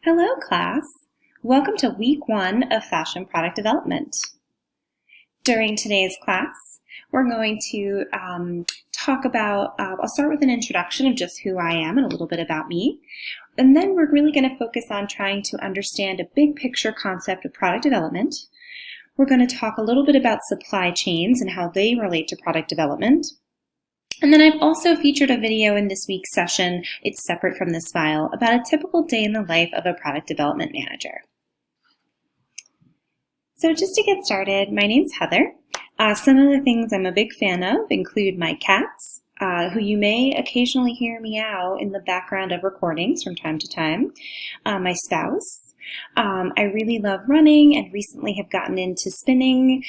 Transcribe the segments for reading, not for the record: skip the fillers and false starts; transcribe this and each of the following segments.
Hello, class. Welcome to week 1 of Fashion Product Development. During today's class, we're going to talk about, I'll start with an introduction of just who I am and a little bit about me. And then we're really going to focus on trying to understand a big picture concept of product development. We're going to talk a little bit about supply chains and how they relate to product development. And then I've also featured a video in this week's session, it's separate from this file, about a typical day in the life of a product development manager. So just to get started, my name's Heather. Some of the things I'm a big fan of include my cats, who you may occasionally hear meow in the background of recordings from time to time, my spouse. I really love running and recently have gotten into spinning.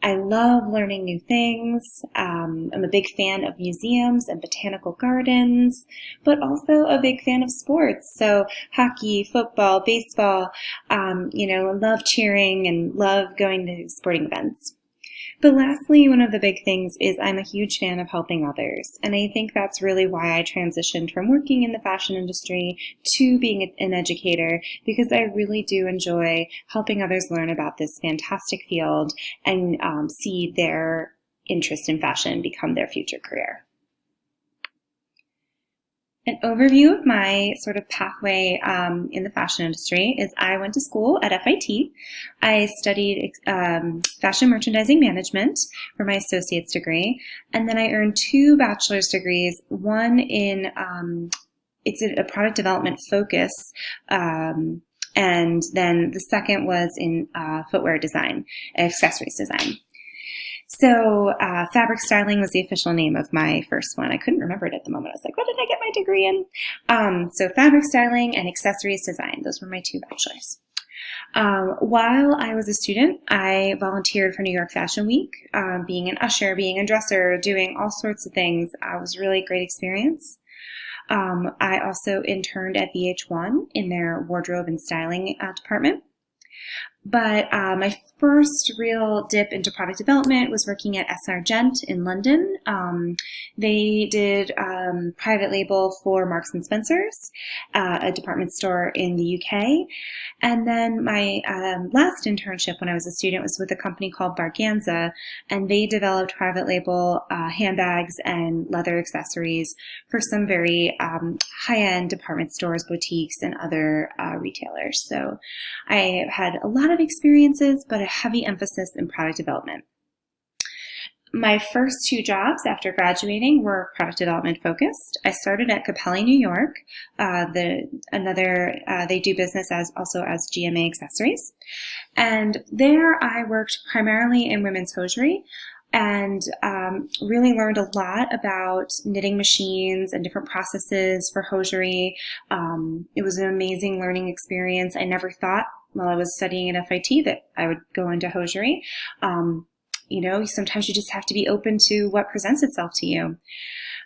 I love learning new things. I'm a big fan of museums and botanical gardens, but also a big fan of sports. So hockey, football, baseball, love cheering and love going to sporting events. But lastly, one of the big things is I'm a huge fan of helping others. And I think that's really why I transitioned from working in the fashion industry to being an educator, because I really do enjoy helping others learn about this fantastic field and see their interest in fashion become their future career. An overview of my sort of pathway in the fashion industry is I went to school at FIT. I studied fashion merchandising management for my associate's degree, and then I earned 2 bachelor's degrees, one in, it's a product development focus, and then the second was in footwear design, accessories design. So fabric styling was the official name of my first one. I couldn't remember it at the moment. I was like, what did I get my degree in? So fabric styling and accessories design, those were my 2 bachelors. While I was a student, I volunteered for New York Fashion Week, being an usher, being a dresser, doing all sorts of things. It was really a great experience. I also interned at VH1 in their wardrobe and styling department. But my first real dip into product development was working at S.R. Gent in London. They did private label for Marks & Spencer's, a department store in the UK. And then my last internship when I was a student was with a company called Barganza, and they developed private label handbags and leather accessories for some very high-end department stores, boutiques, and other retailers. So I had a lot of experiences, but a heavy emphasis in product development. My first 2 jobs after graduating were product development focused. I started at Capelli, New York. They do business also as GMA Accessories. And there I worked primarily in women's hosiery and really learned a lot about knitting machines and different processes for hosiery. It was an amazing learning experience. I never thought while I was studying at FIT that I would go into hosiery. Sometimes you just have to be open to what presents itself to you.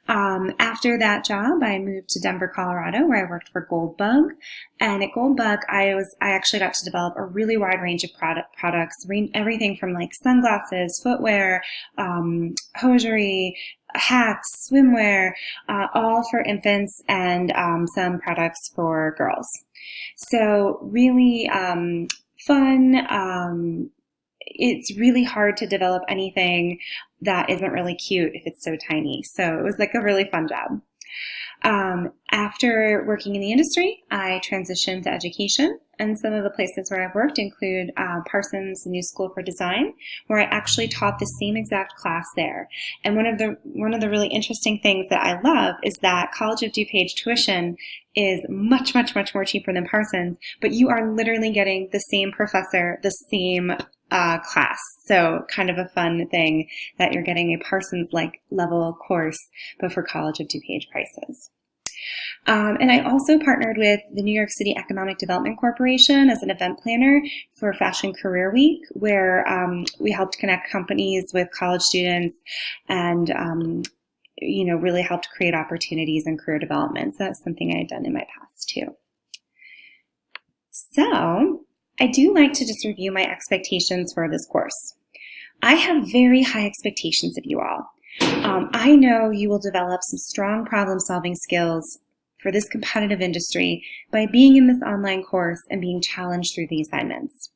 After that job, I moved to Denver, Colorado, where I worked for Goldbug. And at Goldbug, I actually got to develop a really wide range of products, everything from like sunglasses, footwear, hosiery, hats, swimwear, all for infants, and some products for girls. So really fun. It's really hard to develop anything that isn't really cute if it's so tiny. So it was like a really fun job. After working in the industry, I transitioned to education, and some of the places where I've worked include Parsons New School for Design, where I actually taught the same exact class there. And one of the really interesting things that I love is that College of DuPage tuition is much, much, much more cheaper than Parsons, but you are literally getting the same professor, the same class. So kind of a fun thing that you're getting a Parsons-like level course, but for College of DuPage prices. And I also partnered with the New York City Economic Development Corporation as an event planner for Fashion Career Week, where we helped connect companies with college students and really helped create opportunities in career development. So that's something I had done in my past too. So I do like to just review my expectations for this course. I have very high expectations of you all. I know you will develop some strong problem-solving skills for this competitive industry by being in this online course and being challenged through the assignments.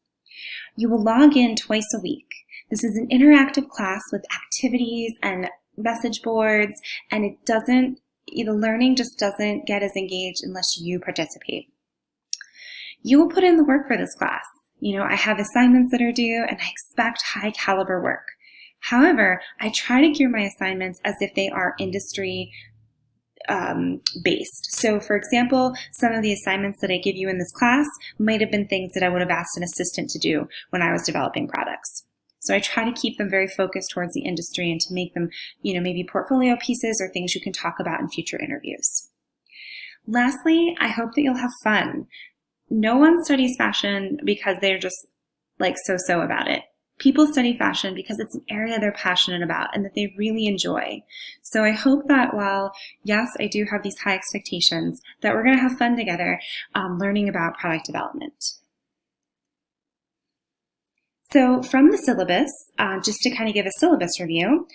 You will log in twice a week. This is an interactive class with activities and message boards, and the learning just doesn't get as engaged unless you participate. You will put in the work for this class. I have assignments that are due, and I expect high caliber work. However, I try to gear my assignments as if they are industry based. So for example, some of the assignments that I give you in this class might have been things that I would have asked an assistant to do when I was developing products. So I try to keep them very focused towards the industry and to make them, maybe portfolio pieces or things you can talk about in future interviews. Lastly, I hope that you'll have fun. No one studies fashion because they're just so-so about it. People study fashion because it's an area they're passionate about and that they really enjoy. So I hope that while, yes, I do have these high expectations, that we're going to have fun together learning about product development. So from the syllabus, just to kind of give a syllabus review,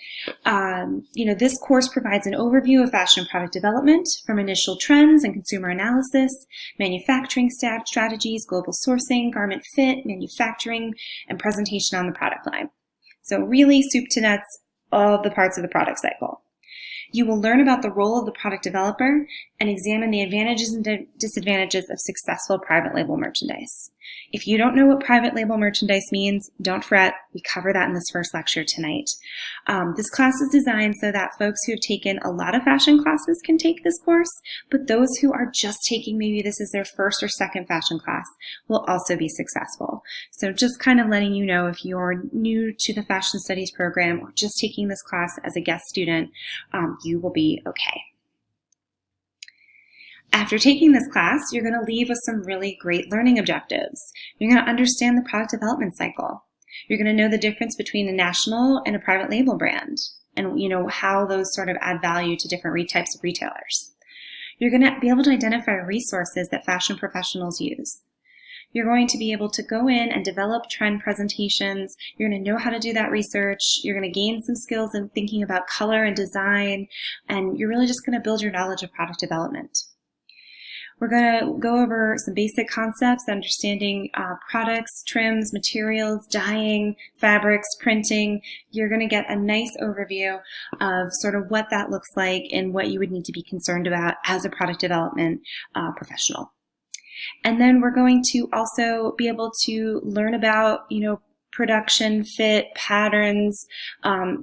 this course provides an overview of fashion and product development from initial trends and consumer analysis, manufacturing strategies, global sourcing, garment fit, manufacturing, and presentation on the product line. So really soup to nuts, all of the parts of the product cycle. You will learn about the role of the product developer and examine the advantages and disadvantages of successful private label merchandise. If you don't know what private label merchandise means, don't fret. We cover that in this first lecture tonight. This class is designed so that folks who have taken a lot of fashion classes can take this course, but those who are just taking, maybe this is their first or second fashion class, will also be successful. So just kind of letting you know, if you're new to the fashion studies program or just taking this class as a guest student, you will be okay. After taking this class, you're going to leave with some really great learning objectives. You're going to understand the product development cycle. You're going to know the difference between a national and a private label brand and how those sort of add value to different types of retailers. You're going to be able to identify resources that fashion professionals use. You're going to be able to go in and develop trend presentations. You're going to know how to do that research. You're going to gain some skills in thinking about color and design, and you're really just going to build your knowledge of product development. We're going to go over some basic concepts, understanding products, trims, materials, dyeing, fabrics, printing. You're going to get a nice overview of sort of what that looks like and what you would need to be concerned about as a product development professional. And then we're going to also be able to learn about, production, fit, patterns,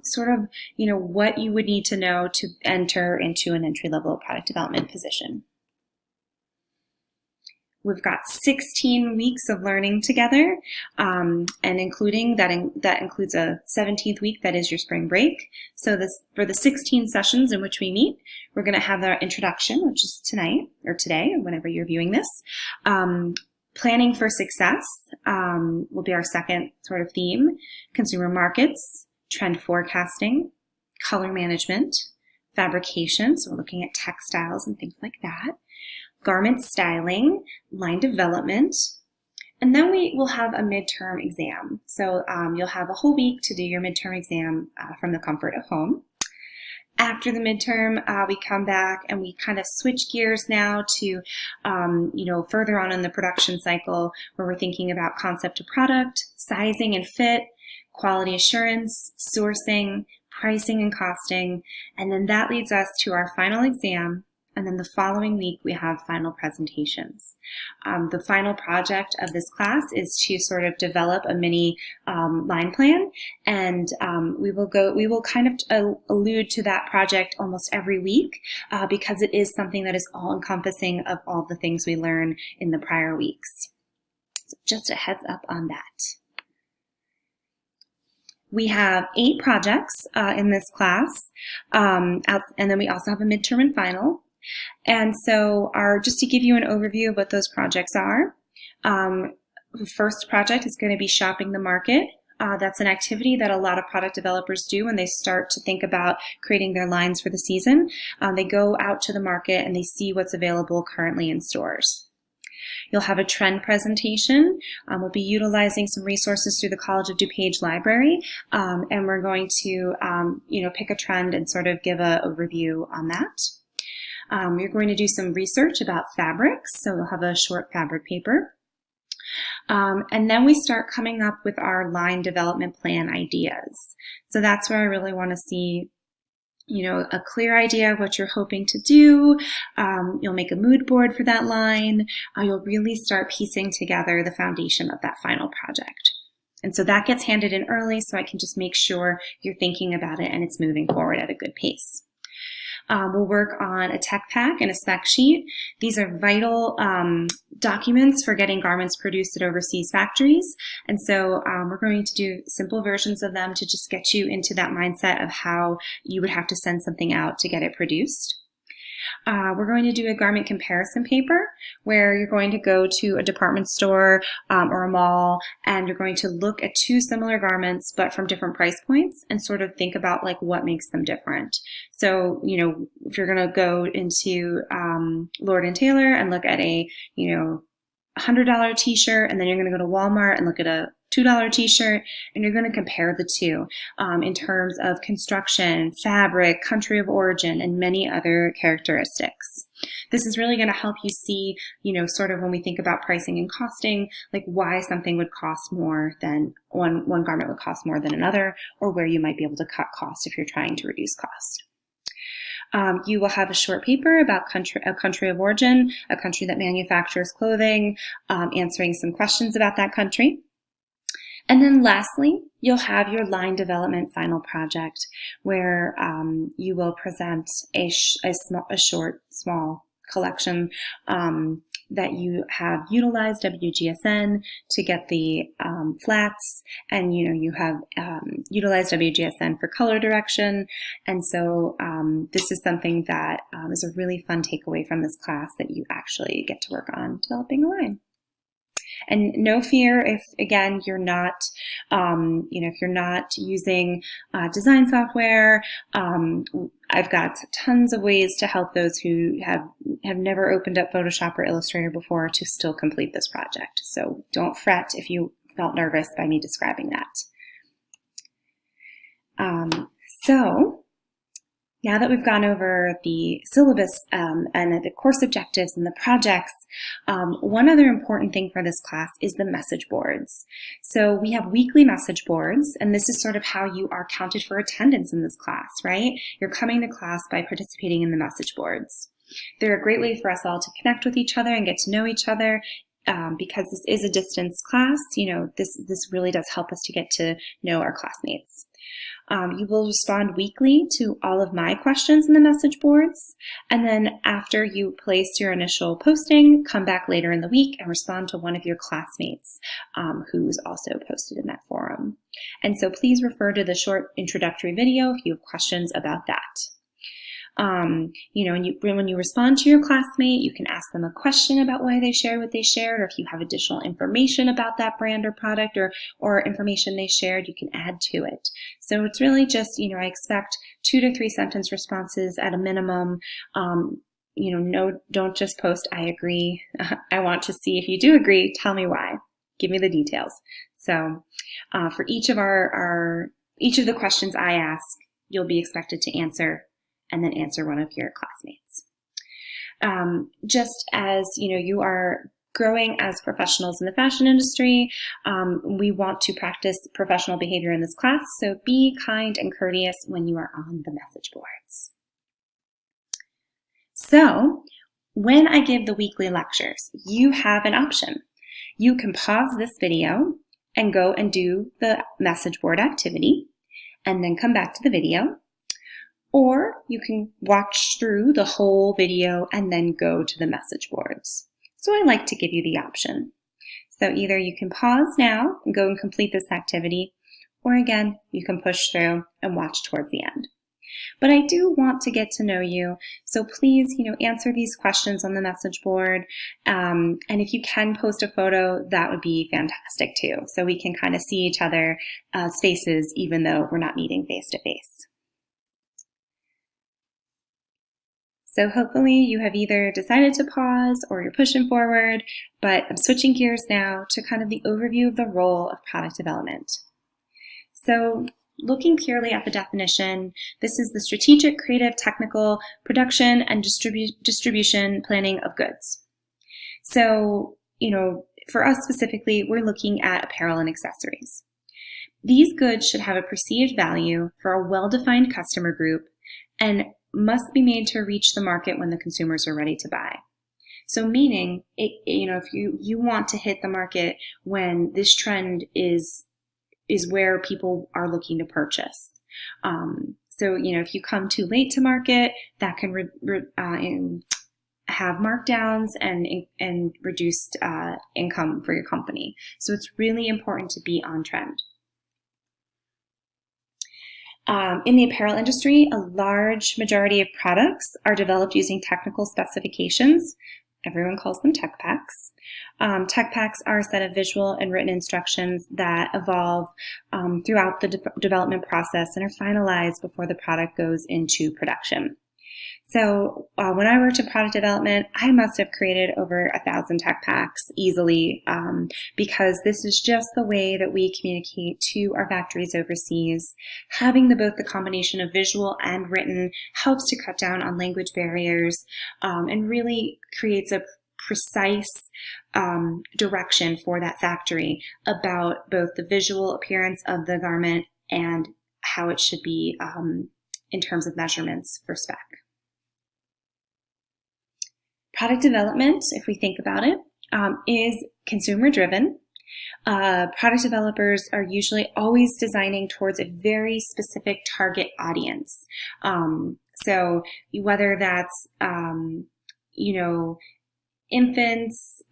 sort of, what you would need to know to enter into an entry-level product development position. We've got 16 weeks of learning together, and including that includes a 17th week that is your spring break. So for the 16 sessions in which we meet, we're going to have our introduction, which is tonight or today, or whenever you're viewing this. Planning for success will be our second sort of theme. Consumer markets, trend forecasting, color management, fabrication. So we're looking at textiles and things like that. Garment styling, line development, and then we will have a midterm exam. So you'll have a whole week to do your midterm exam from the comfort of home. After the midterm, we come back and we kind of switch gears now to, further on in the production cycle where we're thinking about concept to product, sizing and fit, quality assurance, sourcing, pricing and costing, and then that leads us to our final exam. And then the following week, we have final presentations. The final project of this class is to sort of develop a mini line plan, and we will kind of allude to that project almost every week because it is something that is all encompassing of all the things we learn in the prior weeks. So just a heads up on that. We have 8 projects in this class, and then we also have a midterm and final. And so just to give you an overview of what those projects are, the first project is going to be shopping the market. That's an activity that a lot of product developers do when they start to think about creating their lines for the season. They go out to the market and they see what's available currently in stores. You'll have a trend presentation. We'll be utilizing some resources through the College of DuPage Library, and we're going to pick a trend and sort of give a review on that. You're going to do some research about fabrics, so you'll have a short fabric paper. And then we start coming up with our line development plan ideas. So that's where I really want to see, a clear idea of what you're hoping to do. You'll make a mood board for that line. You'll really start piecing together the foundation of that final project. And so that gets handed in early so I can just make sure you're thinking about it and it's moving forward at a good pace. We'll work on a tech pack and a spec sheet. These are vital documents for getting garments produced at overseas factories. And so we're going to do simple versions of them to just get you into that mindset of how you would have to send something out to get it produced. We're going to do a garment comparison paper where you're going to go to a department store or a mall and you're going to look at two similar garments but from different price points and sort of think about like what makes them different. So, if you're going to go into Lord & Taylor and look at a, $100 t-shirt, and then you're going to go to Walmart and look at a $2 t-shirt, and you're going to compare the two in terms of construction, fabric, country of origin, and many other characteristics. This is really going to help you see, sort of when we think about pricing and costing, like why something would cost more than one garment would cost more than another, or where you might be able to cut cost if you're trying to reduce cost. You will have a short paper about a country of origin, a country that manufactures clothing, answering some questions about that country. And then lastly, you'll have your line development final project where you will present a short, small collection that you have utilized WGSN to get the flats, and you have utilized WGSN for color direction. And so this is something that is a really fun takeaway from this class that you actually get to work on developing a line. And no fear if, again, you're not, if you're not using design software. I've got tons of ways to help those who have never opened up Photoshop or Illustrator before to still complete this project. So don't fret if you felt nervous by me describing that. So now that we've gone over the syllabus and the course objectives and the projects, one other important thing for this class is the message boards. So we have weekly message boards, and this is sort of how you are counted for attendance in this class, right? You're coming to class by participating in the message boards. They're a great way for us all to connect with each other and get to know each other. Because this is a distance class, this really does help us to get to know our classmates. You will respond weekly to all of my questions in the message boards, and then after you place your initial posting, come back later in the week and respond to one of your classmates who's also posted in that forum. And so please refer to the short introductory video if you have questions about that. And when you respond to your classmate, you can ask them a question about why they shared what they shared, or if you have additional information about that brand or product or information they shared, you can add to it. So it's really just, I expect 2 to 3 sentence responses at a minimum. Don't just post, I agree. I want to see if you do agree, tell me why. Give me the details. So for each of each of the questions I ask, you'll be expected to answer and then answer one of your classmates. Just as you are growing as professionals in the fashion industry, we want to practice professional behavior in this class, so be kind and courteous when you are on the message boards. So when I give the weekly lectures, you have an option. You can pause this video and go and do the message board activity and then come back to the video. Or you can watch through the whole video and then go to the message boards. So I like to give you the option. So either you can pause now and go and complete this activity, or again, you can push through and watch towards the end. But I do want to get to know you, so please, answer these questions on the message board. And if you can post a photo, that would be fantastic too, so we can kind of see each other's faces even though we're not meeting face to face. So hopefully you have either decided to pause or you're pushing forward, but I'm switching gears now to kind of the overview of the role of product development. So looking purely at the definition, this is the strategic, creative, technical, production, and distribution planning of goods. So, for us specifically, we're looking at apparel and accessories. These goods should have a perceived value for a well-defined customer group and must be made to reach the market when the consumers are ready to buy. So meaning, if you want to hit the market when this trend is where people are looking to purchase. So, if you come too late to market, that can have markdowns and reduced income for your company. So it's really important to be on trend. In the apparel industry, a large majority of products are developed using technical specifications. Everyone calls them tech packs. Tech packs are a set of visual and written instructions that evolve throughout the development process and are finalized before the product goes into production. So when I worked in product development, I must have created over 1,000 tech packs easily because this is just the way that we communicate to our factories overseas. Having both the combination of visual and written helps to cut down on language barriers and really creates a precise direction for that factory about both the visual appearance of the garment and how it should be in terms of measurements for spec. Product development, if we think about it, is consumer driven. Product developers are usually always designing towards a very specific target audience. So whether that's, infants,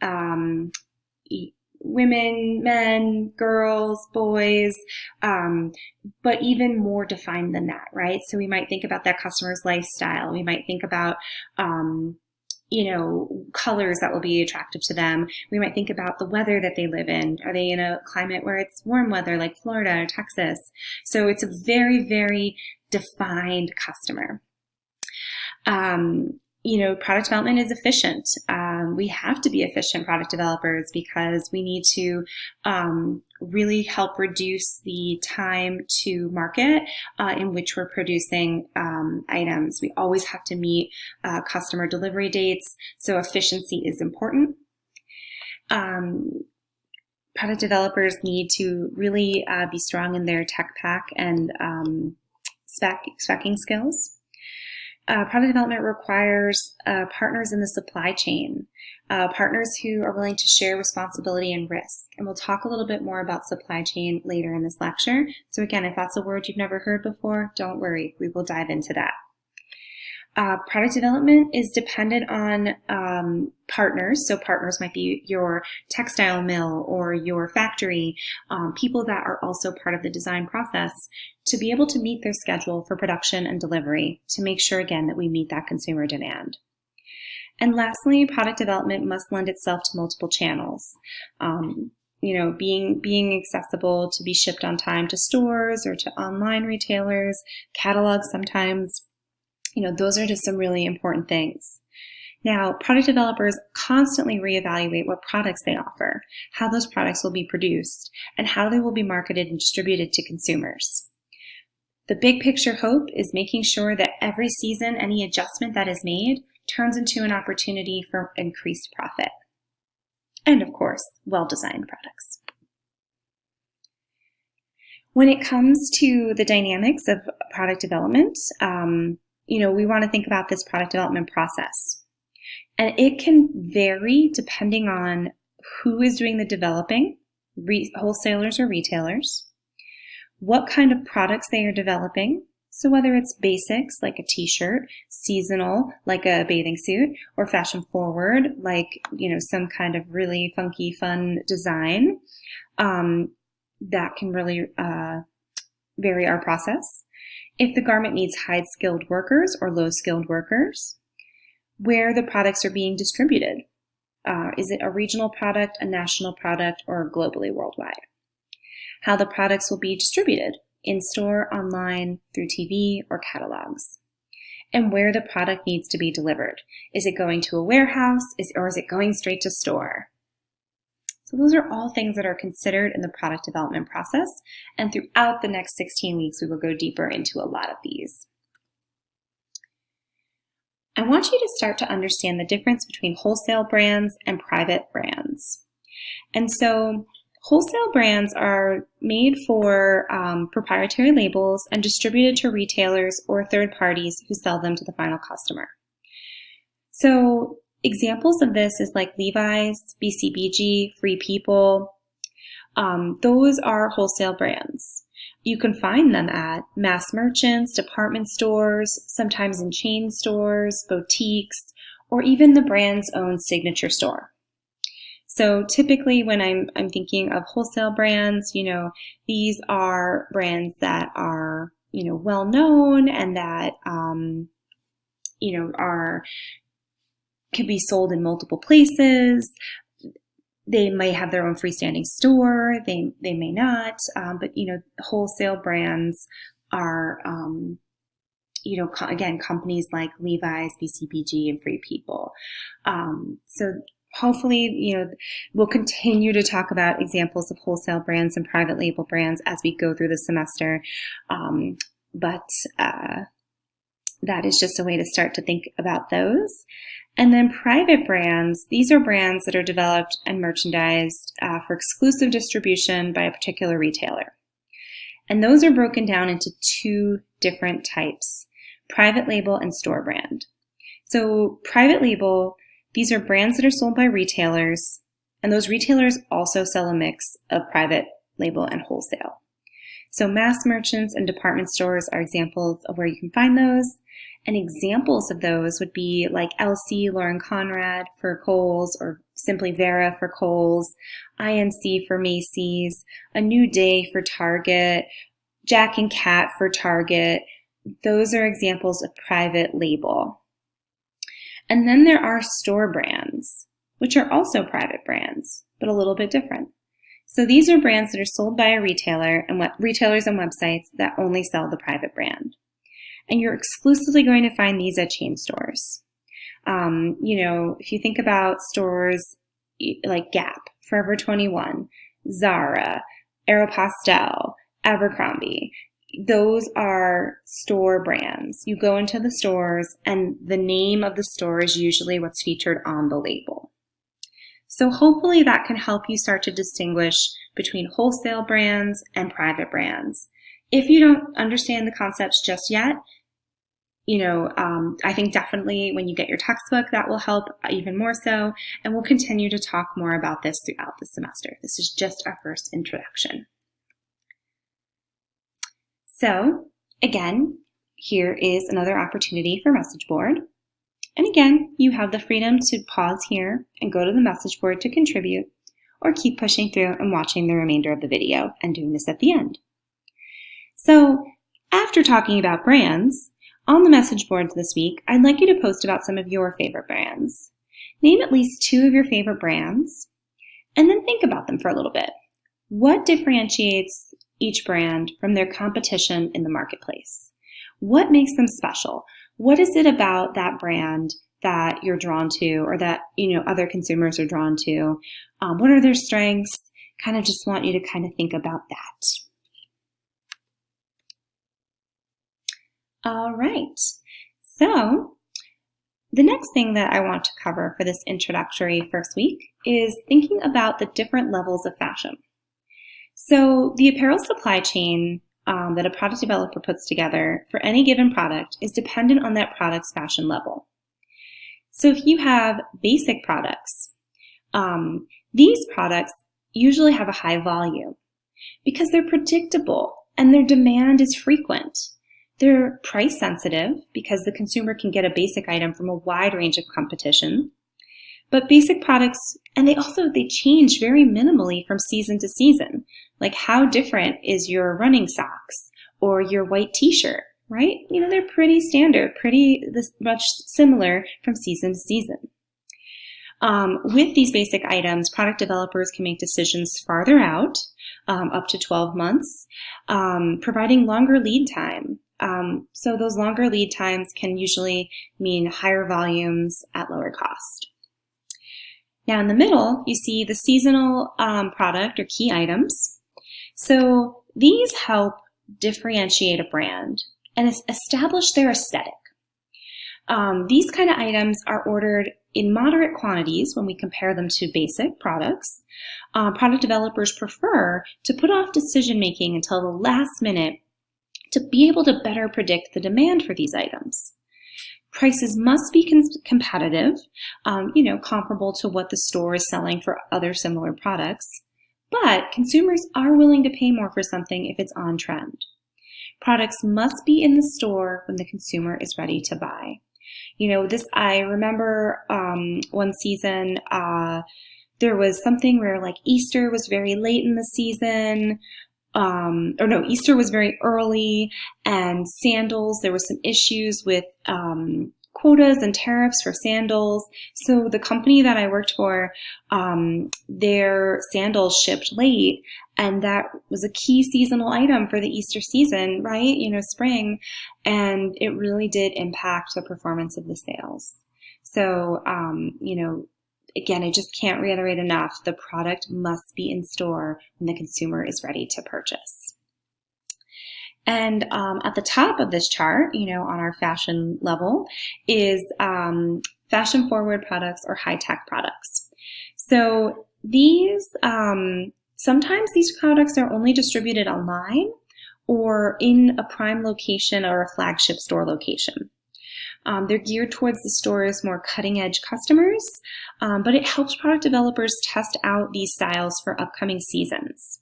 women, men, girls, boys, but even more defined than that, right? So we might think about that customer's lifestyle. We might think about, colors that will be attractive to them. We might think about the weather that they live in. Are they in a climate where it's warm weather like Florida or Texas? So it's a very, very defined customer. Product development is efficient. We have to be efficient product developers because we need to really help reduce the time to market in which we're producing items. We always have to meet customer delivery dates, so efficiency is important. Product developers need to really be strong in their tech pack and speccing skills. Product development requires partners in the supply chain, partners who are willing to share responsibility and risk. And we'll talk a little bit more about supply chain later in this lecture. So again, if that's a word you've never heard before, don't worry, we will dive into that. Product development is dependent on partners. So partners might be your textile mill or your factory, people that are also part of the design process to be able to meet their schedule for production and delivery to make sure, again, that we meet that consumer demand. And lastly, product development must lend itself to multiple channels. Being accessible to be shipped on time to stores or to online retailers, catalogs sometimes. Those are just some really important things. Now, product developers constantly reevaluate what products they offer, how those products will be produced, and how they will be marketed and distributed to consumers. The big picture hope is making sure that every season, any adjustment that is made turns into an opportunity for increased profit. And of course, well-designed products. When it comes to the dynamics of product development, we want to think about this product development process. And it can vary depending on who is doing the developing, wholesalers or retailers, what kind of products they are developing. So whether it's basics like a t-shirt, seasonal like a bathing suit, or fashion forward like, some kind of really funky, fun design, that can really vary our process. If the garment needs high-skilled workers or low-skilled workers, where the products are being distributed. Is it a regional product, a national product, or globally worldwide? How the products will be distributed, in-store, online, through TV, or catalogs. And where the product needs to be delivered. Is it going to a warehouse, or is it going straight to store? So those are all things that are considered in the product development process, and throughout the next 16 weeks, we will go deeper into a lot of these. I want you to start to understand the difference between wholesale brands and private brands. And so wholesale brands are made for proprietary labels and distributed to retailers or third parties who sell them to the final customer. So examples of this is like Levi's, BCBG, Free People. Those are wholesale brands. You can find them at mass merchants, department stores, sometimes in chain stores, boutiques, or even the brand's own signature store. So typically when I'm thinking of wholesale brands, these are brands that are, well known and that, could be sold in multiple places. They may have their own freestanding store. They may not, but wholesale brands are, again, companies like Levi's, BCBG, and Free People. So hopefully, we'll continue to talk about examples of wholesale brands and private label brands as we go through the semester. But that is just a way to start to think about those. And then private brands, these are brands that are developed and merchandised for exclusive distribution by a particular retailer. And those are broken down into two different types, private label and store brand. So private label, these are brands that are sold by retailers, and those retailers also sell a mix of private label and wholesale. So mass merchants and department stores are examples of where you can find those. And examples of those would be like LC Lauren Conrad for Kohl's, or simply Vera for Kohl's, INC for Macy's, A New Day for Target, Jack and Cat for Target. Those are examples of private label. And then there are store brands, which are also private brands, but a little bit different. So these are brands that are sold by a retailer and retailers and websites that only sell the private brand. And you're exclusively going to find these at chain stores. If you think about stores like Gap, Forever 21, Zara, Aeropostale, Abercrombie, those are store brands. You go into the stores and the name of the store is usually what's featured on the label. So hopefully that can help you start to distinguish between wholesale brands and private brands. If you don't understand the concepts just yet, I think definitely when you get your textbook, that will help even more so. And we'll continue to talk more about this throughout the semester. This is just our first introduction. So again, here is another opportunity for message board. And again, you have the freedom to pause here and go to the message board to contribute, or keep pushing through and watching the remainder of the video and doing this at the end. So after talking about brands, on the message boards this week, I'd like you to post about some of your favorite brands. Name at least 2 of your favorite brands, and then think about them for a little bit. What differentiates each brand from their competition in the marketplace? What makes them special? What is it about that brand that you're drawn to, or that other consumers are drawn to? What are their strengths? Kind of just want you to kind of think about that. All right, so the next thing that I want to cover for this introductory first week is thinking about the different levels of fashion. So the apparel supply chain that a product developer puts together for any given product is dependent on that product's fashion level. So if you have basic products, these products usually have a high volume because they're predictable and their demand is frequent. They're price sensitive because the consumer can get a basic item from a wide range of competition. But basic products, and they change very minimally from season to season. Like, how different is your running socks or your white t-shirt, right? They're pretty standard, pretty much similar from season to season. With these basic items, product developers can make decisions farther out, up to 12 months, providing longer lead time. So those longer lead times can usually mean higher volumes at lower cost. Now in the middle, you see the seasonal product or key items. So these help differentiate a brand and establish their aesthetic. These kind of items are ordered in moderate quantities when we compare them to basic products. Product developers prefer to put off decision making until the last minute to be able to better predict the demand for these items. Prices must be competitive, comparable to what the store is selling for other similar products, but consumers are willing to pay more for something if it's on trend. Products must be in the store when the consumer is ready to buy. I remember one season, there was something where like Easter was very late in the season, Easter was very early, and sandals, there were some issues with quotas and tariffs for sandals. So the company that I worked for, their sandals shipped late, and that was a key seasonal item for the Easter season, right? Spring, and it really did impact the performance of the sales. So, again, I just can't reiterate enough, the product must be in store when the consumer is ready to purchase. And at the top of this chart, on our fashion level, is fashion forward products or high-tech products. So these, sometimes these products are only distributed online or in a prime location or a flagship store location. They're geared towards the store's more cutting-edge customers, but it helps product developers test out these styles for upcoming seasons.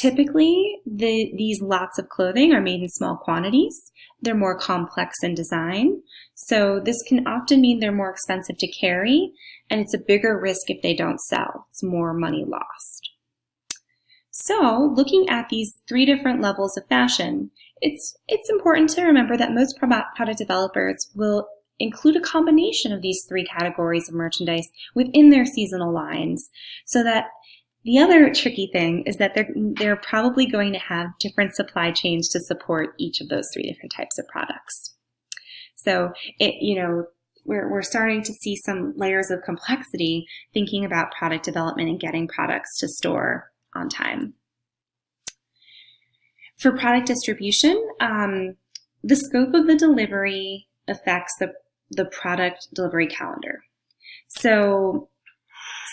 Typically, these lots of clothing are made in small quantities. They're more complex in design, so this can often mean they're more expensive to carry, and it's a bigger risk if they don't sell. It's more money lost. So, looking at these three different levels of fashion, it's important to remember that most product developers will include a combination of these three categories of merchandise within their seasonal lines, so that the other tricky thing is that they're probably going to have different supply chains to support each of those three different types of products. So we're starting to see some layers of complexity thinking about product development and getting products to store on time. For product distribution, the scope of the delivery affects the product delivery calendar. So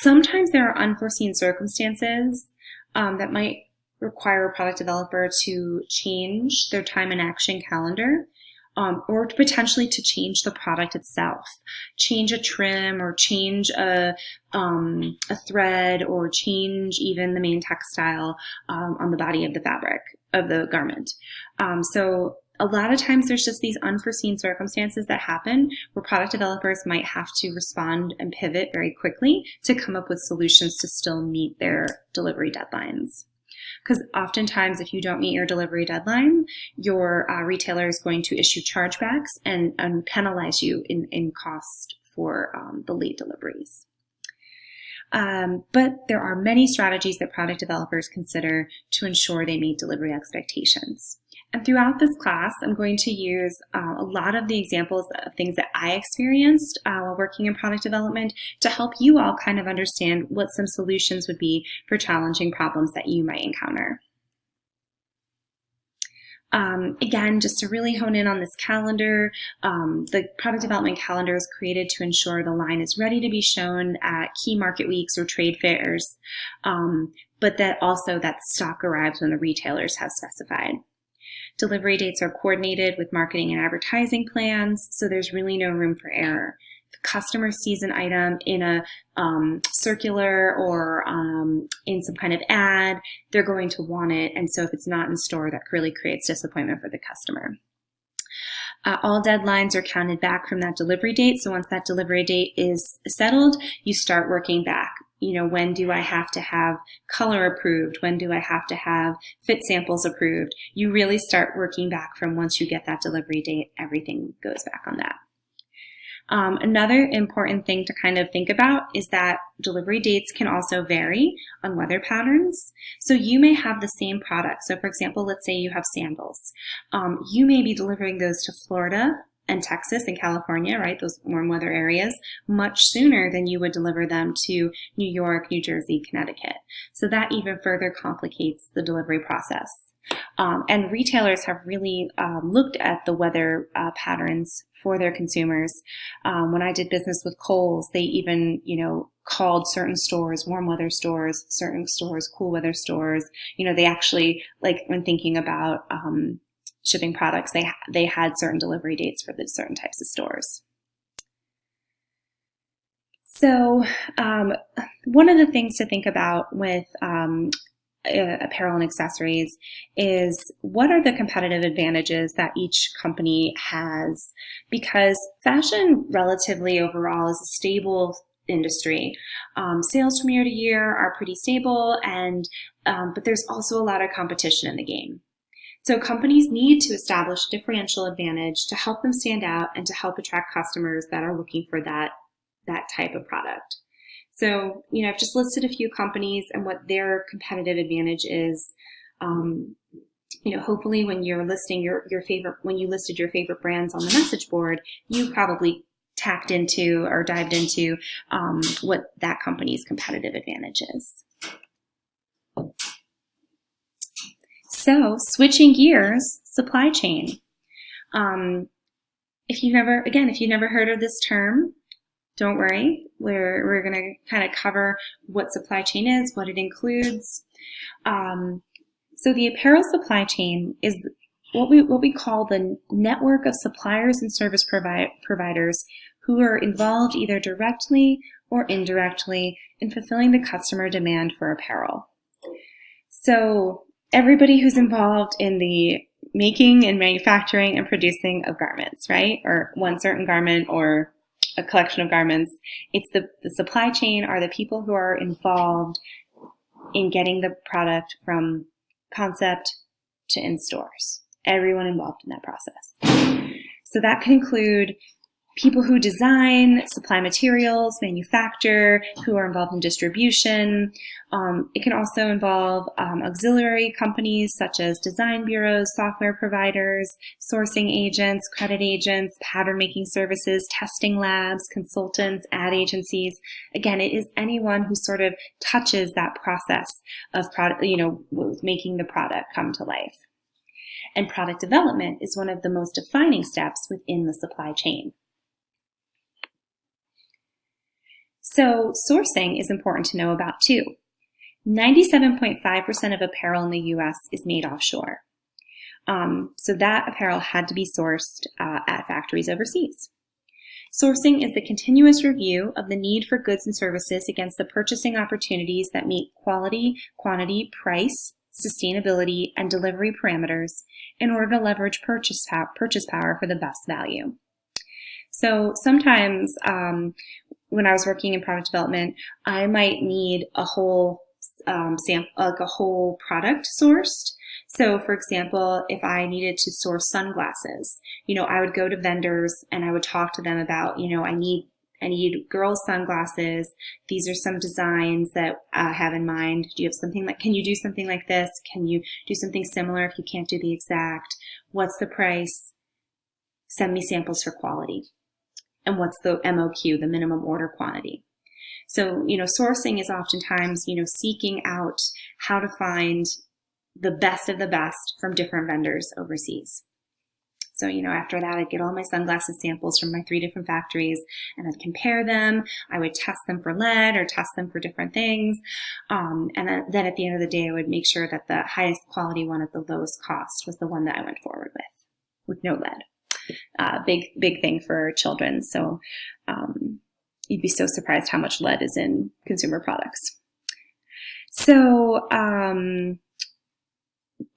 sometimes there are unforeseen circumstances that might require a product developer to change their time and action calendar, or potentially to change the product itself, change a trim or change a thread, or change even the main textile on the body of the fabric of the garment. So a lot of times there's just these unforeseen circumstances that happen where product developers might have to respond and pivot very quickly to come up with solutions to still meet their delivery deadlines. Because oftentimes if you don't meet your delivery deadline, your retailer is going to issue chargebacks and penalize you in cost for the late deliveries. But there are many strategies that product developers consider to ensure they meet delivery expectations. And throughout this class, I'm going to use a lot of the examples of things that I experienced while working in product development to help you all kind of understand what some solutions would be for challenging problems that you might encounter. Again, just to really hone in on this calendar, the product development calendar is created to ensure the line is ready to be shown at key market weeks or trade fairs, but that also that stock arrives when the retailers have specified. Delivery dates are coordinated with marketing and advertising plans, so there's really no room for error. If the customer sees an item in a circular or in some kind of ad, they're going to want it, and so if it's not in store, that really creates disappointment for the customer. All deadlines are counted back from that delivery date, so once that delivery date is settled, you start working back. When do I have to have color approved? When do I have to have fit samples approved? You really start working back from once you get that delivery date, everything goes back on that. Another important thing to kind of think about is that delivery dates can also vary on weather patterns. So you may have the same product. So for example, let's say you have sandals. You may be delivering those to Florida and Texas and California, right, those warm weather areas, much sooner than you would deliver them to New York, New Jersey, Connecticut. So that even further complicates the delivery process. And retailers have really looked at the weather patterns for their consumers. When I did business with Kohl's, they even, called certain stores warm weather stores, certain stores cool weather stores. They actually, like when thinking about shipping products, they had certain delivery dates for the certain types of stores. So one of the things to think about with apparel and accessories is what are the competitive advantages that each company has, because fashion relatively overall is a stable industry. Sales from year to year are pretty stable, and but there's also a lot of competition in the game. So companies need to establish differential advantage to help them stand out and to help attract customers that are looking for that type of product. So, I've just listed a few companies and what their competitive advantage is. Hopefully when you're listing when you listed your favorite brands on the message board, you probably tacked into or dived into what that company's competitive advantage is. So, switching gears, supply chain. If you've never heard of this term, don't worry. We're going to kind of cover what supply chain is, what it includes. So the apparel supply chain is what we call the network of suppliers and service providers who are involved either directly or indirectly in fulfilling the customer demand for apparel. So everybody who's involved in the making and manufacturing and producing of garments, right? Or one certain garment or a collection of garments. It's the supply chain are the people who are involved in getting the product from concept to in stores. Everyone involved in that process. So that can include people who design, supply materials, manufacture, who are involved in distribution. It can also involve auxiliary companies such as design bureaus, software providers, sourcing agents, credit agents, pattern making services, testing labs, consultants, ad agencies. Again, it is anyone who sort of touches that process of making the product come to life. And product development is one of the most defining steps within the supply chain. So sourcing is important to know about too. 97.5% of apparel in the U.S. is made offshore. So that apparel had to be sourced at factories overseas. Sourcing is the continuous review of the need for goods and services against the purchasing opportunities that meet quality, quantity, price, sustainability, and delivery parameters in order to leverage purchase power for the best value. So sometimes when I was working in product development, I might need a whole sample, like a whole product sourced. So for example, if I needed to source sunglasses, I would go to vendors and I would talk to them about, I need girls' sunglasses. These are some designs that I have in mind. Do you have something can you do something like this? Can you do something similar if you can't do the exact? What's the price? Send me samples for quality. And what's the MOQ, the minimum order quantity? So, sourcing is oftentimes, seeking out how to find the best of the best from different vendors overseas. So, after that, I'd get all my sunglasses samples from my 3 different factories and I'd compare them. I would test them for lead or test them for different things. And then at the end of the day, I would make sure that the highest quality one at the lowest cost was the one that I went forward with no lead. Big thing for children. So you'd be so surprised how much lead is in consumer products. So I went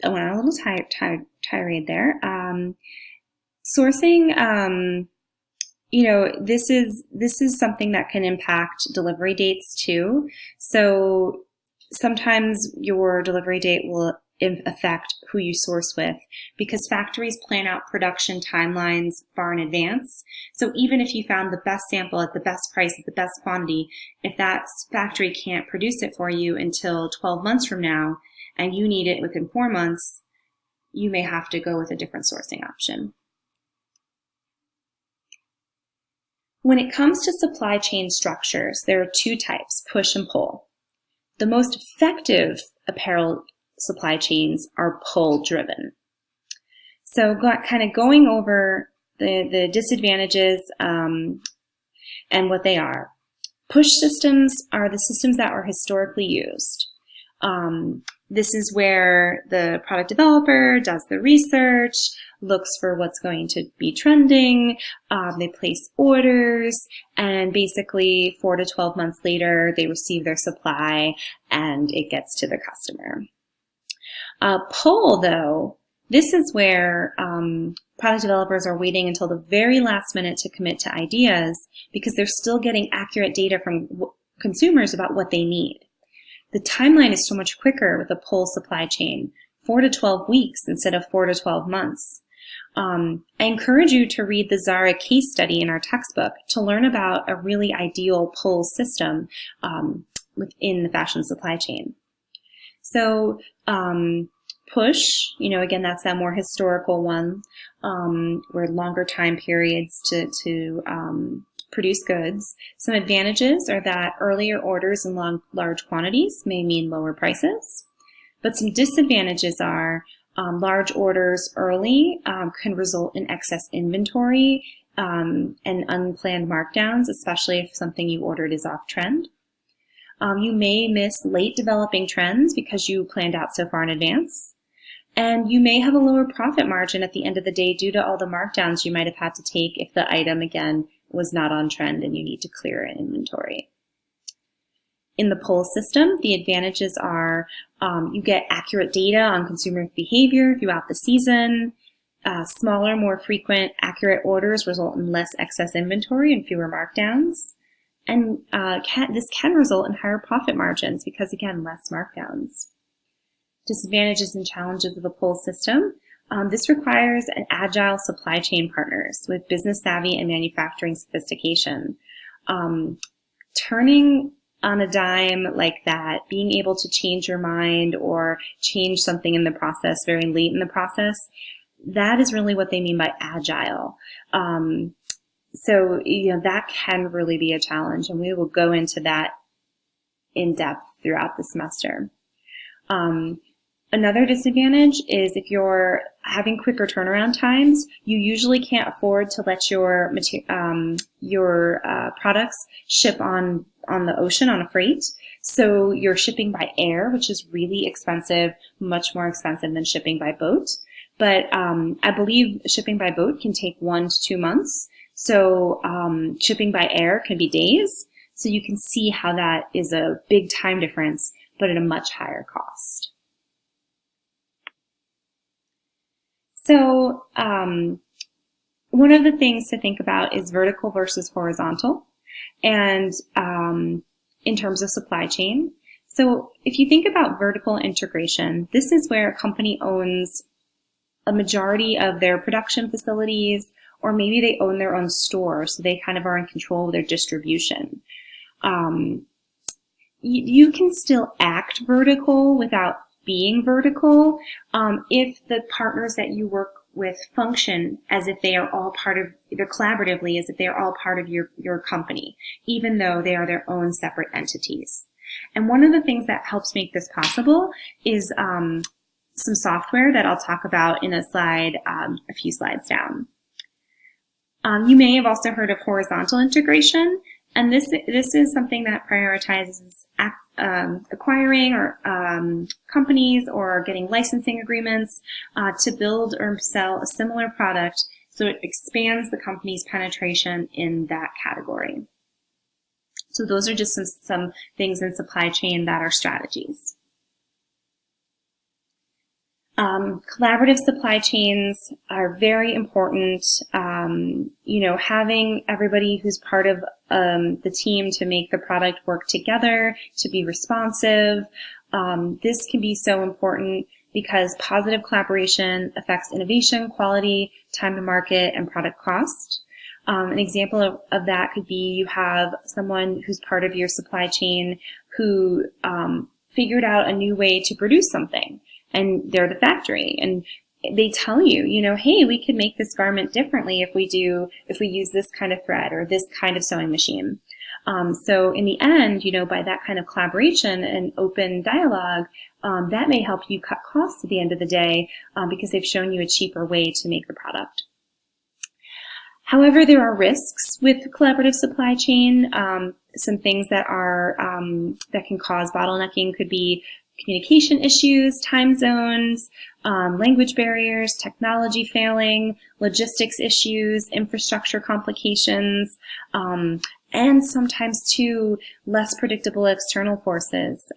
on a little tirade there. Sourcing, this is something that can impact delivery dates too. So sometimes your delivery date will affect who you source with, because factories plan out production timelines far in advance. So even if you found the best sample at the best price at the best quantity, if that factory can't produce it for you until 12 months from now and you need it within 4 months, you may have to go with a different sourcing option. When it comes to supply chain structures, there are two types, push and pull. The most effective apparel supply chains are pull-driven. So kind of going over the disadvantages and what they are. Push systems are the systems that were historically used. This is where the product developer does the research, looks for what's going to be trending, they place orders, and basically 4 to 12 months later, they receive their supply and it gets to the customer. Pull, though, this is where product developers are waiting until the very last minute to commit to ideas because they're still getting accurate data from consumers about what they need. The timeline is so much quicker with a pull supply chain, 4 to 12 weeks instead of 4 to 12 months. I encourage you to read the Zara case study in our textbook to learn about a really ideal pull system within the fashion supply chain. So push, again, that's that more historical one where longer time periods to produce goods. Some advantages are that earlier orders in large quantities may mean lower prices, but some disadvantages are large orders early can result in excess inventory and unplanned markdowns, especially if something you ordered is off trend. You may miss late developing trends because you planned out so far in advance. And you may have a lower profit margin at the end of the day due to all the markdowns you might have had to take if the item, again, was not on trend and you need to clear inventory. In the pull system, the advantages are you get accurate data on consumer behavior throughout the season. Smaller, more frequent, accurate orders result in less excess inventory and fewer markdowns. And this can result in higher profit margins because, again, less markdowns. Disadvantages and challenges of a pull system. This requires an agile supply chain partners with business savvy and manufacturing sophistication. Turning on a dime like that, being able to change your mind or change something in the process very late in the process, that is really what they mean by agile. So, that can really be a challenge, and we will go into that in depth throughout the semester. Another disadvantage is if you're having quicker turnaround times, you usually can't afford to let your products ship on the ocean on a freight. So you're shipping by air, which is really expensive, much more expensive than shipping by boat. But I believe shipping by boat can take 1 to 2 months. So shipping by air can be days. So you can see how that is a big time difference, but at a much higher cost. So one of the things to think about is vertical versus horizontal, and in terms of supply chain. So if you think about vertical integration, this is where a company owns a majority of their production facilities, or maybe they own their own store, so they kind of are in control of their distribution. You can still act vertical without being vertical if the partners that you work with function as if they are all part of, either collaboratively, as if they are all part of your company, even though they are their own separate entities. And one of the things that helps make this possible is some software that I'll talk about in a slide, a few slides down. You may have also heard of horizontal integration, and this is something that prioritizes acquiring or companies or getting licensing agreements to build or sell a similar product, so it expands the company's penetration in that category. So those are just some things in supply chain that are strategies. Collaborative supply chains are very important. Having everybody who's part of the team to make the product work together, to be responsive. This can be so important because positive collaboration affects innovation, quality, time to market, and product cost. An example of that could be you have someone who's part of your supply chain who figured out a new way to produce something. And they're the factory. And they tell you, hey, we could make this garment differently if we use this kind of thread or this kind of sewing machine. So in the end, by that kind of collaboration and open dialogue, that may help you cut costs at the end of the day because they've shown you a cheaper way to make the product. However, there are risks with collaborative supply chain. Some things that can cause bottlenecking could be communication issues, time zones, language barriers, technology failing, logistics issues, infrastructure complications, and sometimes too less predictable external forces.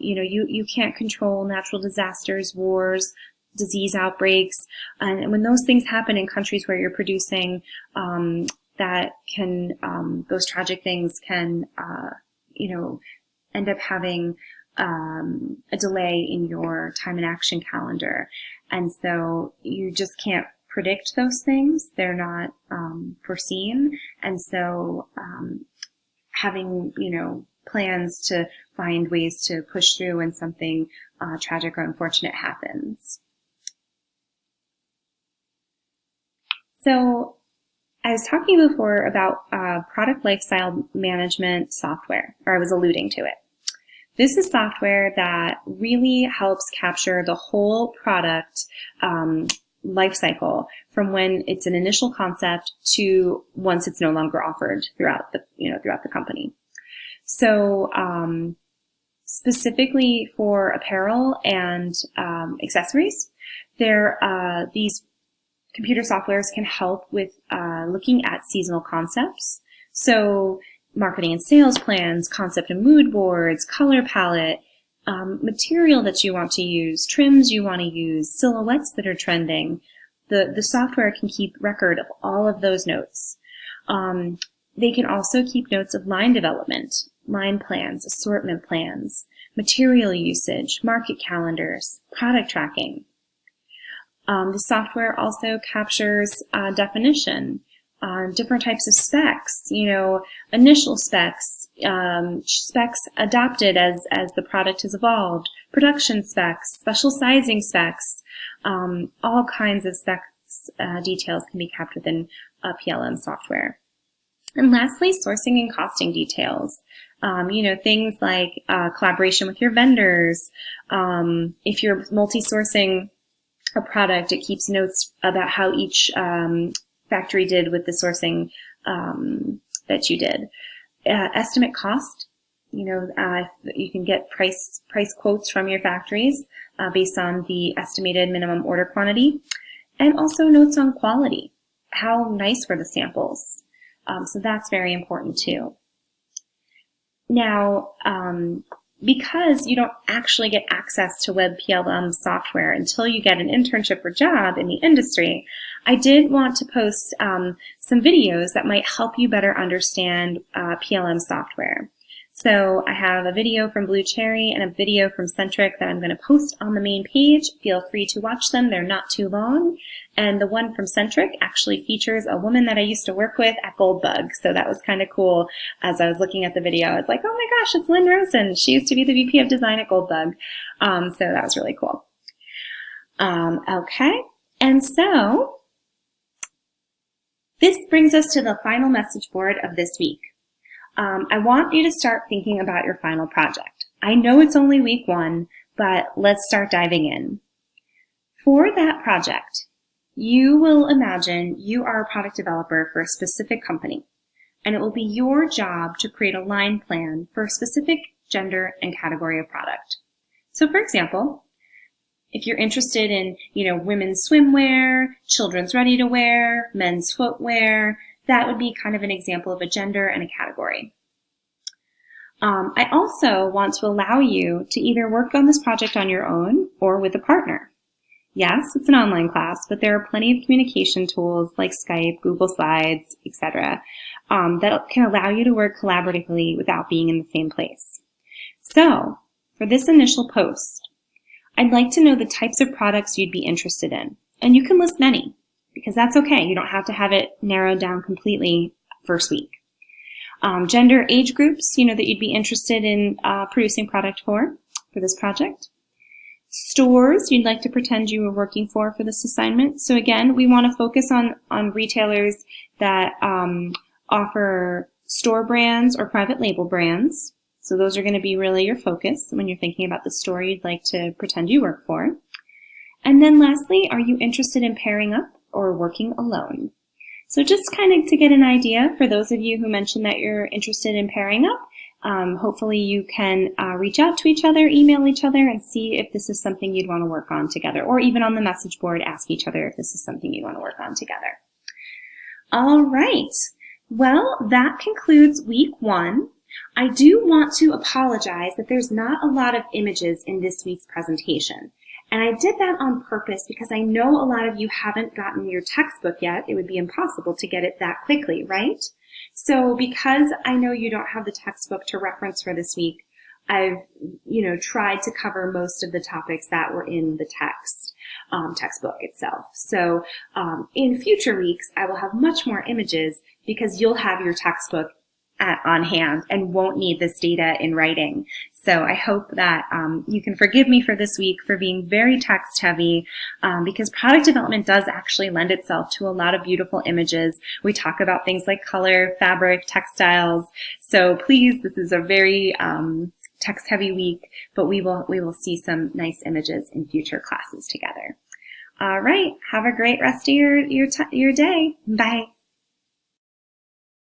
You can't control natural disasters, wars, disease outbreaks, and when those things happen in countries where you're producing, those tragic things can end up having a delay in your time and action calendar. And so you just can't predict those things. They're not foreseen. And so having, plans to find ways to push through when something tragic or unfortunate happens. So I was talking before about product lifecycle management software, or I was alluding to it. This is software that really helps capture the whole product life cycle from when it's an initial concept to once it's no longer offered throughout the company. So specifically for apparel and accessories, these computer softwares can help with looking at seasonal concepts. So marketing and sales plans, concept and mood boards, color palette, material that you want to use, trims you want to use, silhouettes that are trending. The software can keep record of all of those notes. They can also keep notes of line development, line plans, assortment plans, material usage, market calendars, product tracking. The software also captures definition, different types of specs, initial specs, specs adopted as the product has evolved, production specs, special sizing specs, all kinds of specs details can be captured within PLM software. And lastly, sourcing and costing details. Things like collaboration with your vendors. If you're multi-sourcing a product, it keeps notes about how each factory did with the sourcing that you did. Estimate cost. You can get price quotes from your factories based on the estimated minimum order quantity, and also notes on quality. How nice were the samples? So that's very important too. Now, because you don't actually get access to Web PLM software until you get an internship or job in the industry, I did want to post some videos that might help you better understand PLM software. So I have a video from Blue Cherry and a video from Centric that I'm going to post on the main page. Feel free to watch them. They're not too long. And the one from Centric actually features a woman that I used to work with at Goldbug. So that was kind of cool. As I was looking at the video, I was like, oh my gosh, it's Lynn Rosen. She used to be the VP of Design at Goldbug. So that was really cool. Okay. And so this brings us to the final message board of this week. I want you to start thinking about your final project. I know it's only week 1, but let's start diving in. For that project, you will imagine you are a product developer for a specific company, and it will be your job to create a line plan for a specific gender and category of product. So for example, if you're interested in, women's swimwear, children's ready-to-wear, men's footwear, that would be kind of an example of a gender and a category. I also want to allow you to either work on this project on your own or with a partner. Yes, it's an online class, but there are plenty of communication tools like Skype, Google Slides, etc. That can allow you to work collaboratively without being in the same place. So, for this initial post, I'd like to know the types of products you'd be interested in. And you can list many, because that's okay. You don't have to have it narrowed down completely first week. Gender, age groups, that you'd be interested in producing product for this project. stores you'd like to pretend you were working for this assignment. So again, we want to focus on retailers that offer store brands or private label brands. So those are going to be really your focus when you're thinking about the store you'd like to pretend you work for. And then lastly, are you interested in pairing up or working alone? So just kind of to get an idea, for those of you who mentioned that you're interested in pairing up, hopefully you can reach out to each other, email each other, and see if this is something you'd want to work on together. Or even on the message board, ask each other if this is something you want to work on together. All right. Well, that concludes week 1. I do want to apologize that there's not a lot of images in this week's presentation. And I did that on purpose because I know a lot of you haven't gotten your textbook yet. It would be impossible to get it that quickly, right? So because I know you don't have the textbook to reference for this week, I've tried to cover most of the topics that were in the textbook itself. So in future weeks, I will have much more images because you'll have your textbook on hand and won't need this data in writing. So I hope that you can forgive me for this week for being very text heavy because product development does actually lend itself to a lot of beautiful images. We talk about things like color, fabric, textiles. So please, this is a very text heavy week, but we will see some nice images in future classes together. All right, have a great rest of your day. Bye.